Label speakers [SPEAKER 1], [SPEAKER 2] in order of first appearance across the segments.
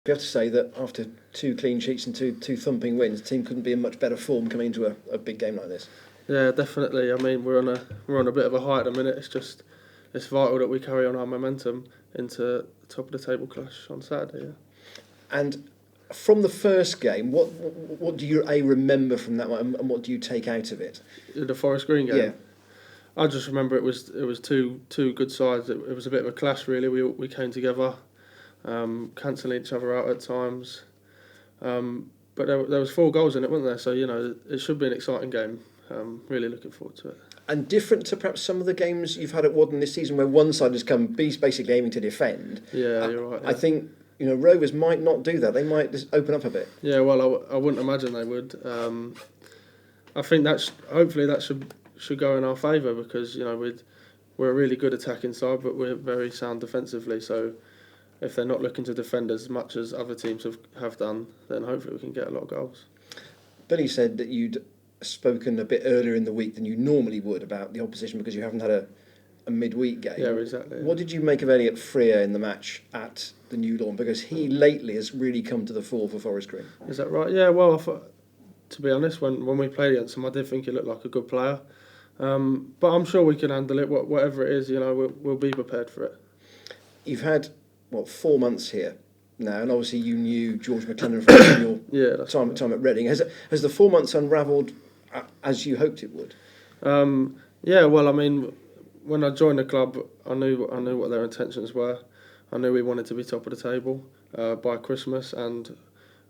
[SPEAKER 1] we have to say that after 2 clean sheets and two thumping wins, the team couldn't be in much better form coming into a big game like this.
[SPEAKER 2] Yeah, definitely. I mean, we're on a bit of a high at the minute. It's vital that we carry on our momentum into the top of the table clash on Saturday. Yeah.
[SPEAKER 1] And from the first game, what do you remember from that one, and what do you take out of it?
[SPEAKER 2] The Forest Green game.
[SPEAKER 1] Yeah.
[SPEAKER 2] I just remember it was two good sides. It was a bit of a clash really. We came together, cancelling each other out at times. But there was 4 goals in it, wasn't there? So it should be an exciting game. Really looking forward to it.
[SPEAKER 1] And different to perhaps some of the games you've had at Wadden this season, where one side has come basically aiming to defend.
[SPEAKER 2] Yeah, you're right. Yeah.
[SPEAKER 1] I think Rovers might not do that. They might just open up a bit.
[SPEAKER 2] Yeah, well, I wouldn't imagine they would. I think hopefully that should go in our favour because we're a really good attacking side, but we're very sound defensively. So if they're not looking to defend as much as other teams have done, then hopefully we can get a lot of goals.
[SPEAKER 1] Billy said that you'd spoken a bit earlier in the week than you normally would about the opposition because you haven't had a midweek game.
[SPEAKER 2] Yeah, exactly.
[SPEAKER 1] What did you make of Elliot Freer in the match at the New Lawn? Because he lately has really come to the fore for Forest Green.
[SPEAKER 2] Is that right? Yeah, well, to be honest, when we played against him, I did think he looked like a good player. But I'm sure we can handle it. Whatever it is, we'll be prepared for it.
[SPEAKER 1] You've had, 4 months here now, and obviously you knew George McLennan from your time at Reading. Has the 4 months unravelled as you hoped it would?
[SPEAKER 2] Yeah, well, I mean, when I joined the club, I knew what their intentions were. I knew we wanted to be top of the table by Christmas, and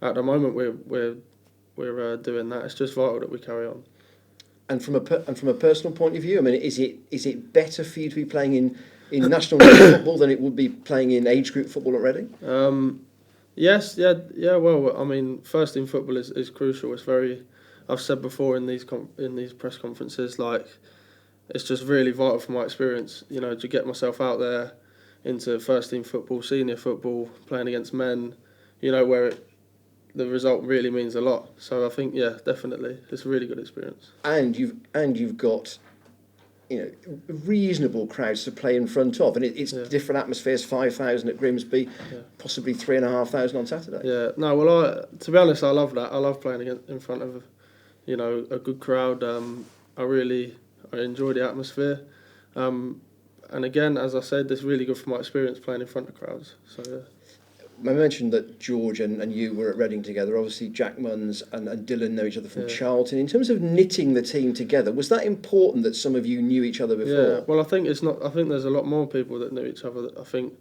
[SPEAKER 2] at the moment we're doing that. It's just vital that we carry on. And
[SPEAKER 1] from a personal point of view, I mean, is it better for you to be playing in national league football than it would be playing in age group football at Reading?
[SPEAKER 2] Yes, yeah. Well, I mean, first team football is crucial. It's very. I've said before in these press conferences, like, it's just really vital for my experience. To get myself out there into first team football, senior football, playing against men, where the result really means a lot. So I think, yeah, definitely, it's a really good experience.
[SPEAKER 1] And you've got, reasonable crowds to play in front of, and it's different atmospheres. 5,000 at Grimsby, possibly 3,500 on Saturday.
[SPEAKER 2] Yeah, no, well, to be honest, I love that. I love playing in front of, a good crowd. I enjoy the atmosphere. And again, as I said, it's really good for my experience playing in front of crowds. So yeah.
[SPEAKER 1] I mentioned that George and you were at Reading together. Obviously, Jack Munns and Dylan know each other from Charlton. In terms of knitting the team together, was that important that some of you knew each other before?
[SPEAKER 2] Yeah, well, I think it's not. I think there's a lot more people that knew each other. I think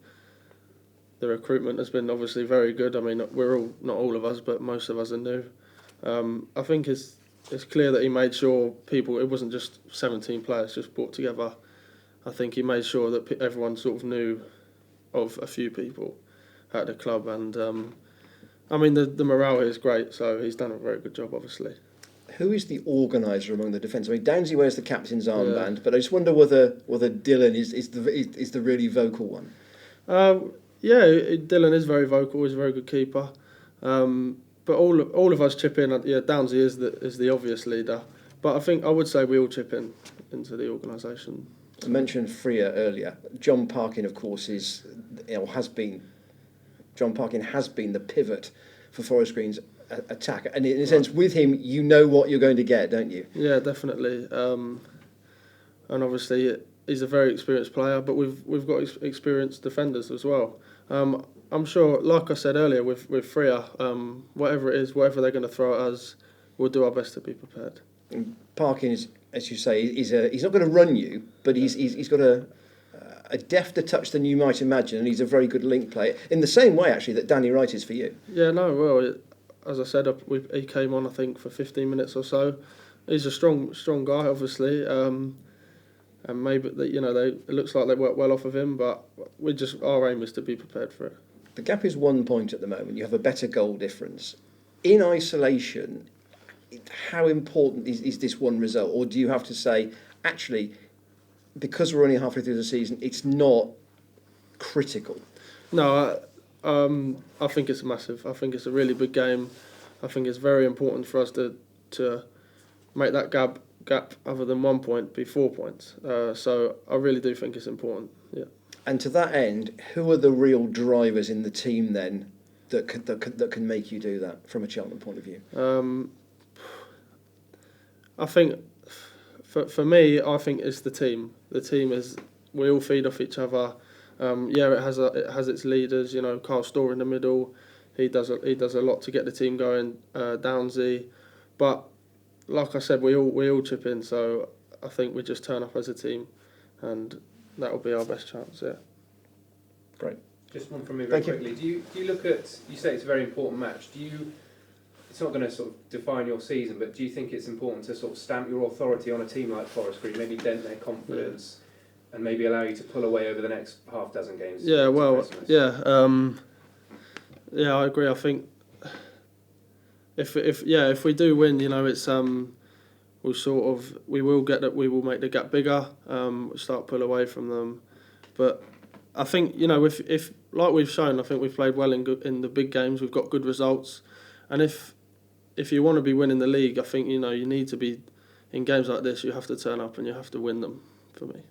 [SPEAKER 2] the recruitment has been obviously very good. I mean, not all of us, but most of us are new. I think it's clear that he made sure people. It wasn't just 17 players just brought together. I think he made sure that everyone sort of knew of a few people at the club, and I mean the morale here is great, so he's done a very good job, obviously.
[SPEAKER 1] Who is the organiser among the defence? I mean, Downsy wears the captain's armband, but I just wonder whether Dylan is the really vocal one.
[SPEAKER 2] Yeah, Dylan is very vocal. He's a very good keeper, but all of us chip in. Yeah, Downsy is the obvious leader, but I would say we all chip in into the organisation.
[SPEAKER 1] I mentioned Freer earlier. John Parkin, of course, John Parkin has been the pivot for Forest Green's attack, and in a sense, with him, you know what you're going to get, don't you?
[SPEAKER 2] Yeah, definitely. And obviously, he's a very experienced player, but we've got experienced defenders as well. I'm sure, like I said earlier, with Freer, whatever it is, whatever they're going to throw at us, we'll do our best to be prepared.
[SPEAKER 1] And Parkin is, as you say, he's not going to run you, but he's got a defter touch than you might imagine, and he's a very good link player, in the same way, actually, that Danny Wright is for you.
[SPEAKER 2] Yeah, no, well, as I said, he came on, I think, for 15 minutes or so. He's a strong guy, obviously, and maybe, it looks like they work well off of him, but our aim is to be prepared for it.
[SPEAKER 1] The gap is 1 point at the moment. You have a better goal difference. In isolation, how important is this one result? Or do you have to say, actually, because we're only halfway through the season, it's not critical?
[SPEAKER 2] No, I think it's massive. I think it's a really big game. I think it's very important for us to make that gap other than 1 point be 4 points. So I really do think it's important. Yeah.
[SPEAKER 1] And to that end, who are the real drivers in the team then that can make you do that from a Cheltenham point of view?
[SPEAKER 2] I think for me, I think it's the team. The team is, we all feed off each other. It has its leaders. You know, Carl Storr in the middle. He does a lot to get the team going. Downsy, but like I said, we all chip in. So I think we just turn up as a team, and that will be our best chance. Yeah.
[SPEAKER 1] Great.
[SPEAKER 3] Just one from me very quickly. Do you look at? You say it's a very important match. It's not going to sort of define your season, but do you think it's important to sort of stamp your authority on a team like Forest Green, maybe dent their confidence, and maybe allow you to pull away over the next half dozen games?
[SPEAKER 2] Yeah, well, I agree. I think if we do win, you know, it's we will make the gap bigger. Start pull away from them, but I think, you know, if like we've shown, I think we've played well in the big games. We've got good results, and if you want to be winning the league, I think, you know, you need to be in games like this. You have to turn up and you have to win them. For me.